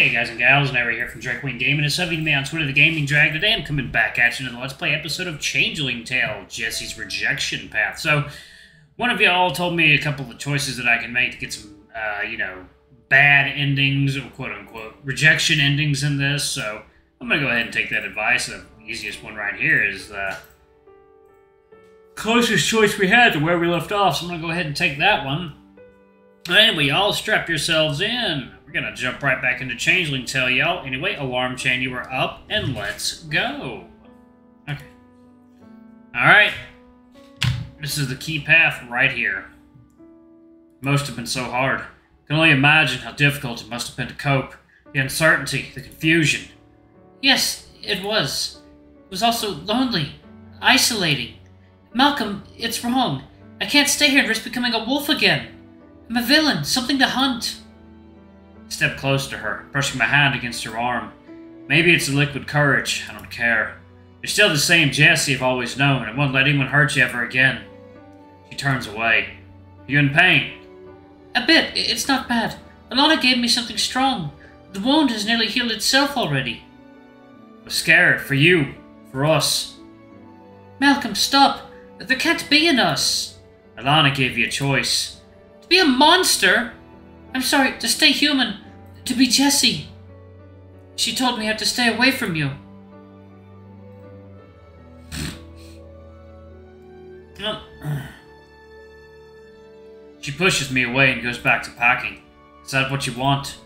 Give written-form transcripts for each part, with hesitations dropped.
Hey guys and gals, Naira here from Drakewing Gaming, and subbing to me on Twitter, the Gaming Drag. Today I'm coming back at you in the Let's Play episode of Changeling Tale, Jessie's Rejection Path. So, one of y'all told me a couple of choices that I can make to get some, bad endings, or quote-unquote, rejection endings in this, so I'm going to go ahead and take that advice. The easiest one right here is the closest choice we had to where we left off, so I'm going to go ahead and take that one. Anyway, y'all, strap yourselves in. We're gonna jump right back into Changeling Tale, y'all. Anyway, alarm chain, you are up, and let's go. Okay. Alright. This is the key path right here. Most have been so hard. I can only imagine how difficult it must have been to cope. The uncertainty, the confusion. Yes, it was. It was also lonely, isolating. Malcolm, it's wrong. I can't stay here and risk becoming a wolf again. I'm a villain, something to hunt. Step close to her, brushing my hand against her arm. Maybe it's the liquid courage, I don't care. You're still the same Jessie I've always known, and won't let anyone hurt you ever again. She turns away. Are you in pain? A bit, it's not bad. Alana gave me something strong. The wound has nearly healed itself already. I was scared, for you, for us. Malcolm, stop. There can't be an us. Alana gave you a choice. To be a monster? I'm sorry, to stay human. To be Jessie. She told me I have to stay away from you. She pushes me away and goes back to packing. Is that what you want?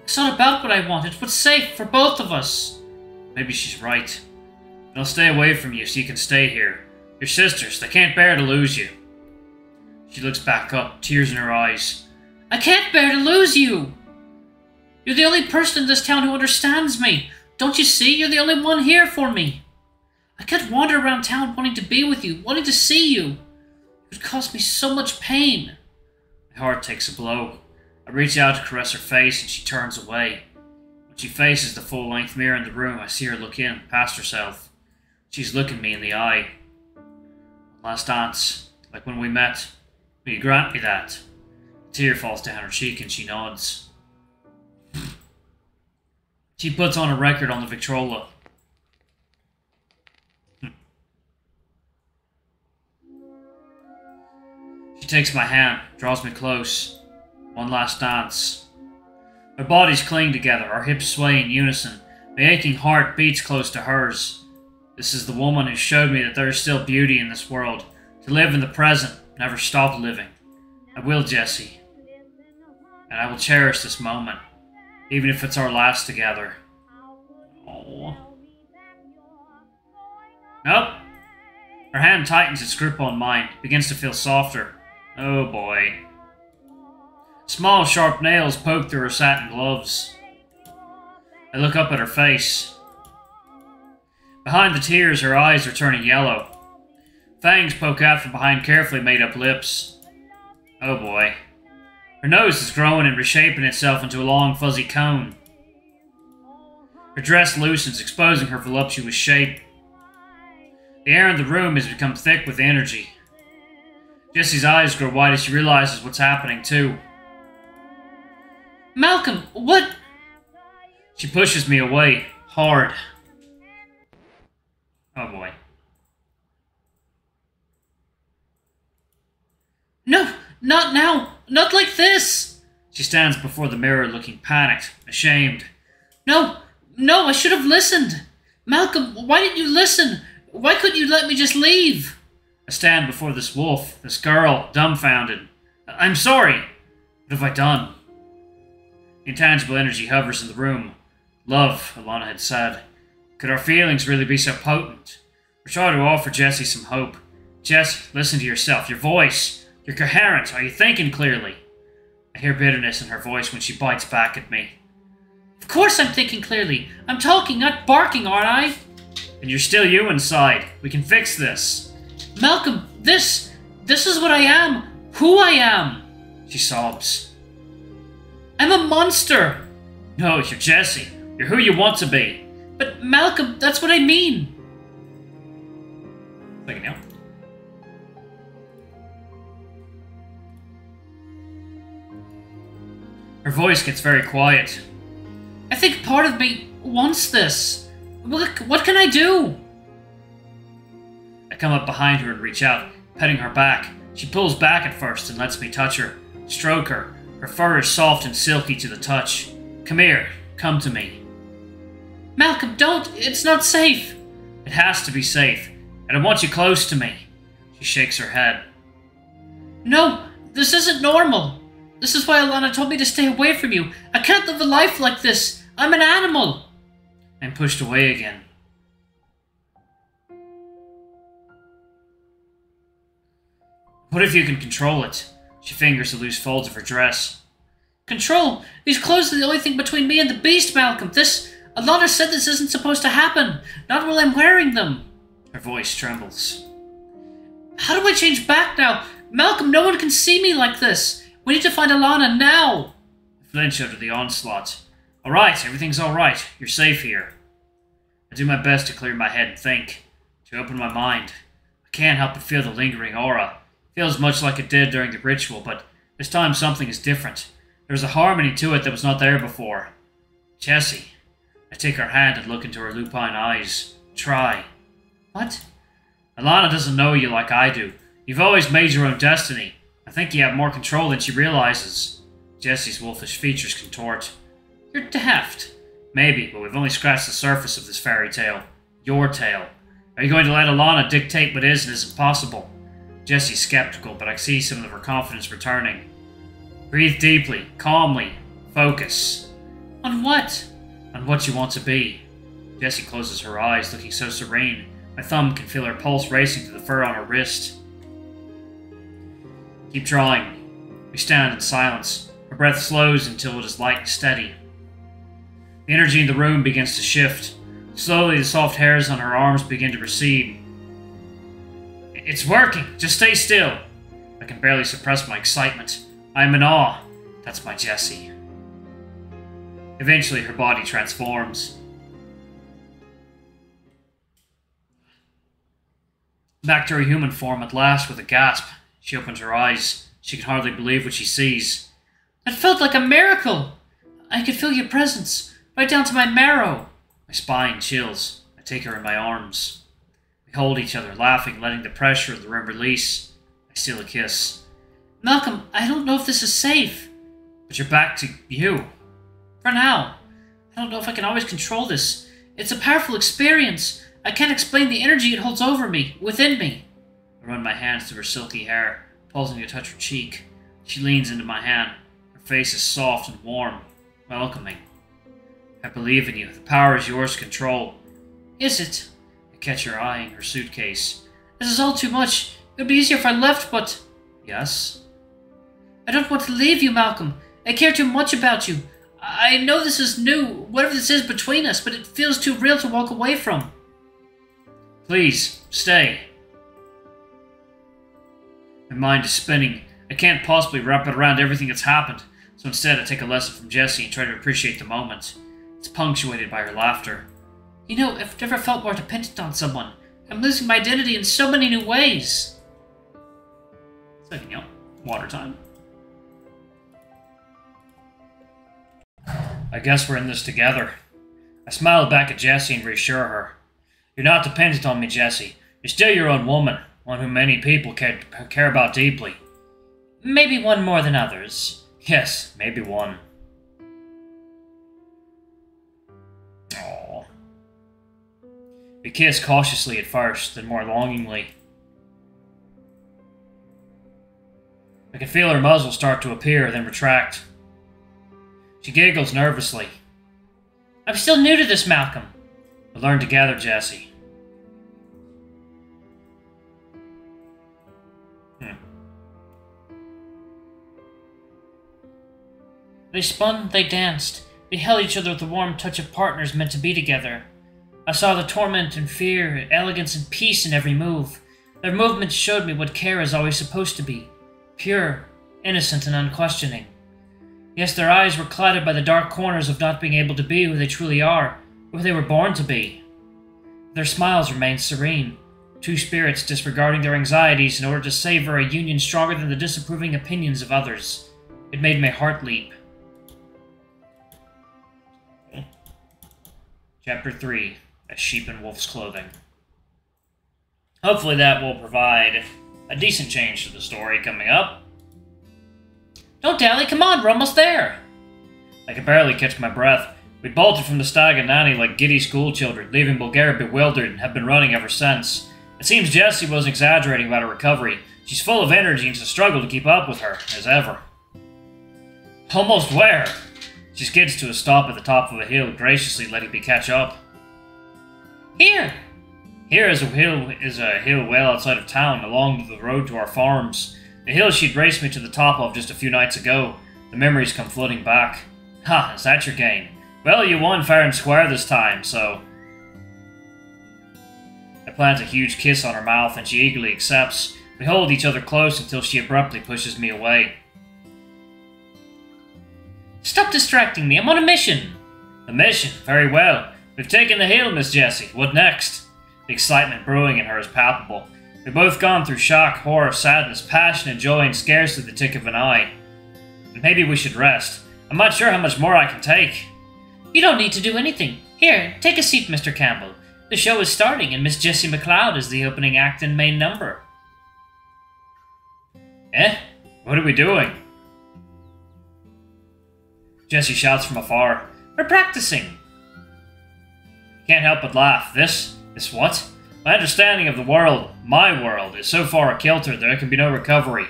It's not about what I want. It's what's safe for both of us. Maybe she's right. And I'll stay away from you so you can stay here. Your sisters, they can't bear to lose you. She looks back up, tears in her eyes. I can't bear to lose you! You're the only person in this town who understands me. Don't you see? You're the only one here for me. I can't wander around town wanting to be with you, wanting to see you. It would cause me so much pain. My heart takes a blow. I reach out to caress her face and she turns away. When she faces the full-length mirror in the room, I see her look in, past herself. She's looking me in the eye. Last dance, like when we met. Will you grant me that? A tear falls down her cheek and she nods. She puts on a record on the Victrola. She takes my hand, draws me close. One last dance. Our bodies cling together, our hips sway in unison. My aching heart beats close to hers. This is the woman who showed me that there is still beauty in this world. To live in the present, never stop living. I will, Jessie. And I will cherish this moment, even if it's our last together. Oh. Nope. Her hand tightens its grip on mine, begins to feel softer. Oh boy. Small, sharp nails poke through her satin gloves. I look up at her face. Behind the tears, her eyes are turning yellow. Fangs poke out from behind carefully made-up lips. Oh boy. Her nose is growing and reshaping itself into a long, fuzzy cone. Her dress loosens, exposing her voluptuous shape. The air in the room has become thick with energy. Jessie's eyes grow wide as she realizes what's happening, too. Malcolm, what? She pushes me away, hard. Oh boy. No, not now. Not like this. She stands before the mirror looking panicked, ashamed. No, I should have listened. Malcolm, why didn't you listen? Why couldn't you let me just leave? I stand before this wolf, this girl, dumbfounded. I'm sorry. What have I done? The intangible energy hovers in the room. Love, Alana had said. Could our feelings really be so potent? We're trying to offer Jessie some hope. Jess, listen to yourself, your voice. You're coherent. Are you thinking clearly? I hear bitterness in her voice when she bites back at me. Of course I'm thinking clearly. I'm talking, not barking, aren't I? And you're still you inside. We can fix this. Malcolm, this is what I am. Who I am. She sobs. I'm a monster. No, you're Jessie. You're who you want to be. But Malcolm, that's what I mean. Thinking now. Her voice gets very quiet. I think part of me wants this. What can I do? I come up behind her and reach out, petting her back. She pulls back at first and lets me touch her, stroke her. Her fur is soft and silky to the touch. Come here, come to me. Malcolm, don't! It's not safe! It has to be safe. I don't want you close to me. She shakes her head. No, this isn't normal. This is why Alana told me to stay away from you. I can't live a life like this. I'm an animal. I'm pushed away again. What if you can control it? She fingers the loose folds of her dress. Control? These clothes are the only thing between me and the beast, Malcolm. Alana said this isn't supposed to happen. Not while I'm wearing them. Her voice trembles. How do I change back now? Malcolm, no one can see me like this. We need to find Alana now. I flinch under the onslaught. Alright, everything's alright. You're safe here. I do my best to clear my head and think. To open my mind. I can't help but feel the lingering aura. It feels much like it did during the ritual, but this time something is different. There's a harmony to it that was not there before. Jessie. I take her hand and look into her lupine eyes. Try. What? Alana doesn't know you like I do. You've always made your own destiny. I think you have more control than she realizes. Jessie's wolfish features contort. You're daft. Maybe, but we've only scratched the surface of this fairy tale. Your tale. Are you going to let Alana dictate what is and isn't possible? Jessie's skeptical, but I see some of her confidence returning. Breathe deeply, calmly. Focus. On what? On what you want to be. Jessie closes her eyes, looking so serene. My thumb can feel her pulse racing through the fur on her wrist. Keep drawing. We stand in silence. Her breath slows until it is light and steady. The energy in the room begins to shift. Slowly, the soft hairs on her arms begin to recede. It's working! Just stay still! I can barely suppress my excitement. I am in awe. That's my Jessie. Eventually, her body transforms. Back to her human form at last with a gasp. She opens her eyes. She can hardly believe what she sees. That felt like a miracle! I could feel your presence, right down to my marrow. My spine chills. I take her in my arms. We hold each other, laughing, letting the pressure of the room release. I steal a kiss. Malcolm, I don't know if this is safe. But you're back to you. For now. I don't know if I can always control this. It's a powerful experience. I can't explain the energy it holds over me, within me. I run my hands through her silky hair, pausing to touch her cheek. She leans into my hand. Her face is soft and warm, welcoming. I believe in you. The power is yours to control. Is it? I catch her eye in her suitcase. This is all too much. It would be easier if I left, but... Yes? I don't want to leave you, Malcolm. I care too much about you. I know this is new, whatever this is between us, but it feels too real to walk away from. Please, stay. My mind is spinning. I can't possibly wrap it around everything that's happened, so instead I take a lesson from Jessie and try to appreciate the moment. It's punctuated by her laughter. You know, I've never felt more dependent on someone. I'm losing my identity in so many new ways. Second, water time. I guess we're in this together. I smile back at Jessie and reassure her. You're not dependent on me, Jessie. You're still your own woman, one whom many people care about deeply. Maybe one more than others. Yes, maybe one. Aww. We kiss cautiously at first, then more longingly. I can feel her muzzle start to appear, then retract. She giggles nervously. I'm still new to this, Malcolm. We'll learn together, Jessie. They spun, they danced. They held each other with the warm touch of partners meant to be together. I saw the torment and fear, elegance and peace in every move. Their movements showed me what care is always supposed to be. Pure, innocent, and unquestioning. Yes, their eyes were clouded by the dark corners of not being able to be who they truly are, or who they were born to be. Their smiles remained serene, two spirits disregarding their anxieties in order to savor a union stronger than the disapproving opinions of others. It made my heart leap. Chapter 3, A Sheep in Wolf's Clothing. Hopefully that will provide a decent change to the story coming up. Don't dally, come on, we're almost there. I could barely catch my breath. We bolted from the Stag and Nanny like giddy schoolchildren, leaving Bulgaria bewildered and have been running ever since. It seems Jessie wasn't exaggerating about her recovery. She's full of energy and it's a struggle to keep up with her, as ever. Almost where? She skids to a stop at the top of a hill, graciously letting me catch up. Here! Here is a hill well outside of town, along the road to our farms. The hill she'd raced me to the top of just a few nights ago. The memories come flooding back. Ha, is that your game? Well, you won fair and square this time, so... I plant a huge kiss on her mouth and she eagerly accepts. We hold each other close until she abruptly pushes me away. Stop distracting me, I'm on a mission! A mission? Very well. We've taken the hill, Miss Jessie. What next? The excitement brewing in her is palpable. We've both gone through shock, horror, sadness, passion, and joy in scarcely the tick of an eye. Maybe we should rest. I'm not sure how much more I can take. You don't need to do anything. Here, take a seat, Mr. Campbell. The show is starting, and Miss Jessie McLeod is the opening act and main number. Eh? What are we doing? Jessie shouts from afar. We're practicing. Can't help but laugh. This what? My understanding of the world, my world, is so far a kilter that there can be no recovery.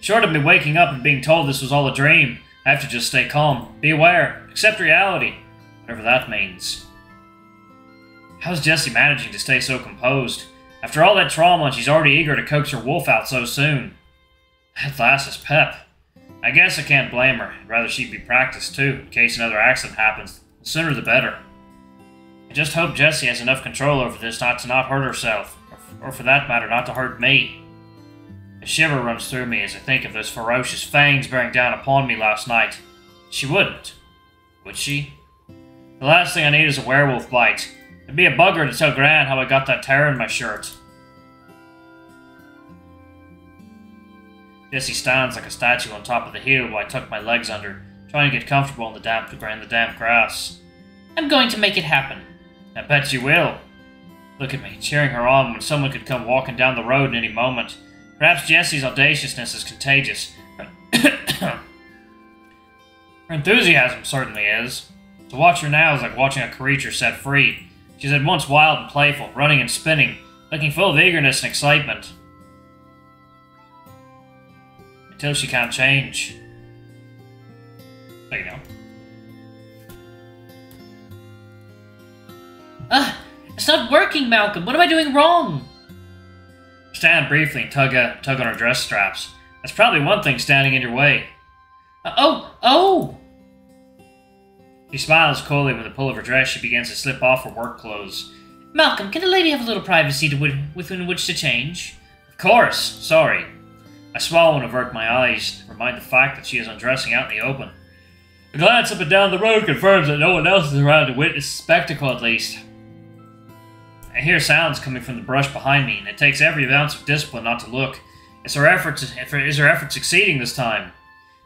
Short of me waking up and being told this was all a dream, I have to just stay calm, be aware, accept reality, whatever that means. How's Jessie managing to stay so composed? After all that trauma, and she's already eager to coax her wolf out so soon. That lass is pep. I guess I can't blame her. I'd rather she'd be practiced too, in case another accident happens. The sooner the better. I just hope Jessie has enough control over this not to hurt herself, or for that matter, not to hurt me. A shiver runs through me as I think of those ferocious fangs bearing down upon me last night. She wouldn't. Would she? The last thing I need is a werewolf bite. It'd be a bugger to tell Gran how I got that tear in my shirt. Jessie stands like a statue on top of the hill while I tuck my legs under, trying to get comfortable on the damp grass. I'm going to make it happen. I bet you will. Look at me, cheering her on when someone could come walking down the road at any moment. Perhaps Jessie's audaciousness is contagious. Her enthusiasm certainly is. To watch her now is like watching a creature set free. She's at once wild and playful, running and spinning, looking full of eagerness and excitement. Until she can't change. There you go. It's not working, Malcolm. What am I doing wrong? Stand briefly and tug on her dress straps. That's probably one thing standing in your way. Oh! She smiles coolly when the pull of her dress she begins to slip off her work clothes. Malcolm, can a lady have a little privacy within which to change? Of course. Sorry. I swallow and avert my eyes, to remind the fact that she is undressing out in the open. A glance up and down the road confirms that no one else is around to witness the spectacle, at least. I hear sounds coming from the brush behind me, and it takes every ounce of discipline not to look. Is her effort succeeding this time?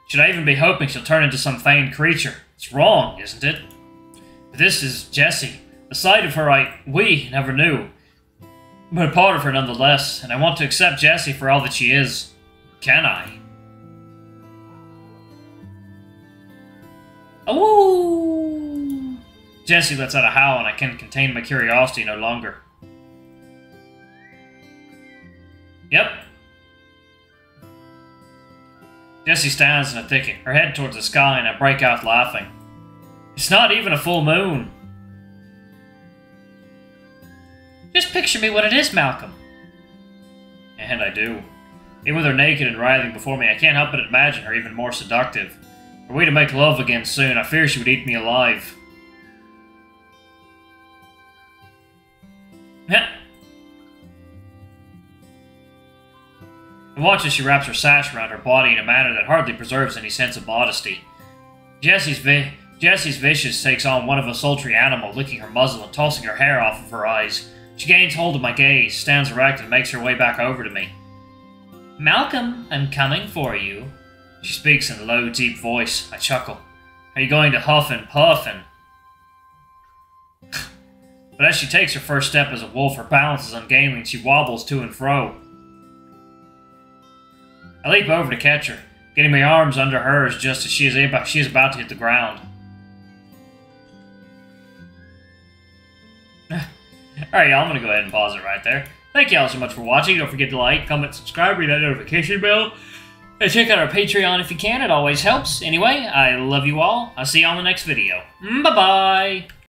Should I even be hoping she'll turn into some feigned creature? It's wrong, isn't it? But this is Jessie. The sight of her we never knew. But a part of her nonetheless, and I want to accept Jessie for all that she is. Can I? Oh! Jessie lets out a howl and I can contain my curiosity no longer. Yep. Jessie stands in a thicket, her head towards the sky, and I break out laughing. It's not even a full moon. Just picture me what it is, Malcolm. And I do. Even with her naked and writhing before me, I can't help but imagine her even more seductive. Were we to make love again soon, I fear she would eat me alive. I watch as she wraps her sash around her body in a manner that hardly preserves any sense of modesty. Jessie's vicious takes on one of a sultry animal, licking her muzzle and tossing her hair off of her eyes. She gains hold of my gaze, stands erect, and makes her way back over to me. Malcolm, I'm coming for you. She speaks in a low, deep voice. I chuckle. Are you going to huff and puff and... But as she takes her first step as a wolf, her balance is ungainly and she wobbles to and fro. I leap over to catch her, getting my arms under hers just as she is about to hit the ground. Alright, y'all, I'm going to go ahead and pause it right there. Thank y'all so much for watching. Don't forget to like, comment, subscribe, read that notification bell. And check out our Patreon if you can. It always helps. Anyway, I love you all. I'll see you on the next video. Bye-bye!